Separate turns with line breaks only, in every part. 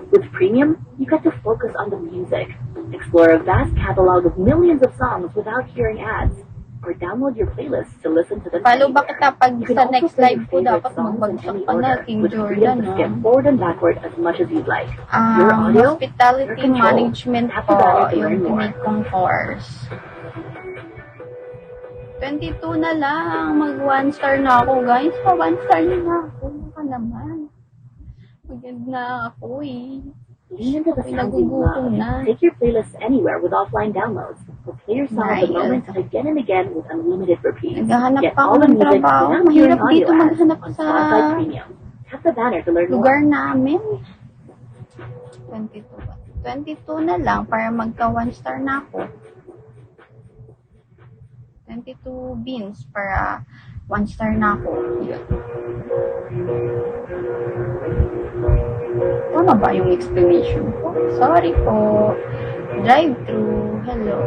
With Premium, you get to focus on the music, explore a vast catalog of millions of songs without hearing ads, or download your playlist to listen to them
Follow ba
anywhere.
kita pag
You can
sa
also
next
play
live
your
ko
favorite
dapat
songs in
magbagsak
any
ka na,
order,
King
with freedom
Jordan,
to skip forward and backward as much as you'd like. Your audio, your
Hospitality
control.
management
Tap
po,
the banner to
yung
learn more.
tinake kong course. 22 na lang, mag 1 star na ako, guys. Pa 1 star na ako, baka naman. Magand na ako eh.
Lean into the
Ako'y
sounds you love.
nagugutom na.
Take your playlist anywhere with offline downloads. Or play your song at the moment again and again with unlimited repeats.
Naghahanap
Get
pa ako
all the
ng
music
trabaho.
without
Mahirap
hearing audio
dito
ads
maghanap
on
sa
Spotify Premium. Tap the banner to learn
lugar
more.
namin. 22 na lang para magka 1 star na ako. 22 beans para 1 star na ako. Yun. Tama ba yung explanation ko? Sorry po. Drive-thru. Hello.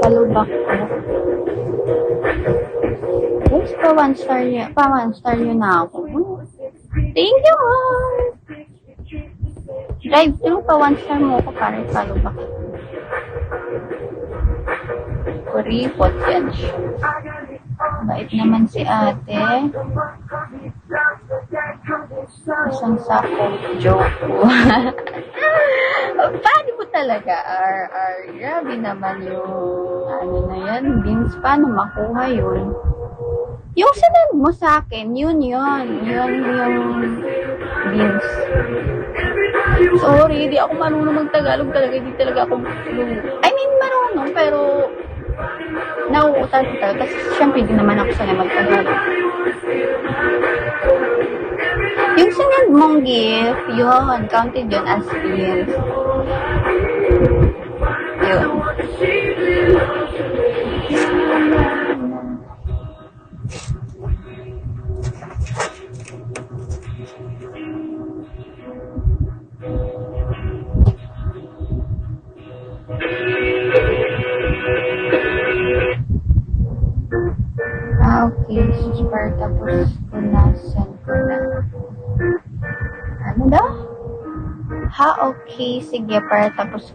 Follow back ko. Guys, pa 1 star yun. Pa 1 star yun na ako. Thank you, Mom! Drive-thru pa 1 star mo ako para follow back. Kuripot yan siya. Bait naman si ate. Isang sakong joke po. Paano mo talaga, RR? Grabe naman yung, ano na yan, beans. Paano makuha yun? Yung sinend mo sa akin, yun yung beans. Sorry, di ako marunong mag-Tagalog talaga. Di talaga ako I mean, marunong, pero nauutal ko talaga. Kasi syempre, di naman ako sanay mag-Tagalog. Yung sinend mong gift, yun, counted yun as beans. Yun. Okay, super tapos ko na send ko na. Ano daw? Okay, sige, para tapos ko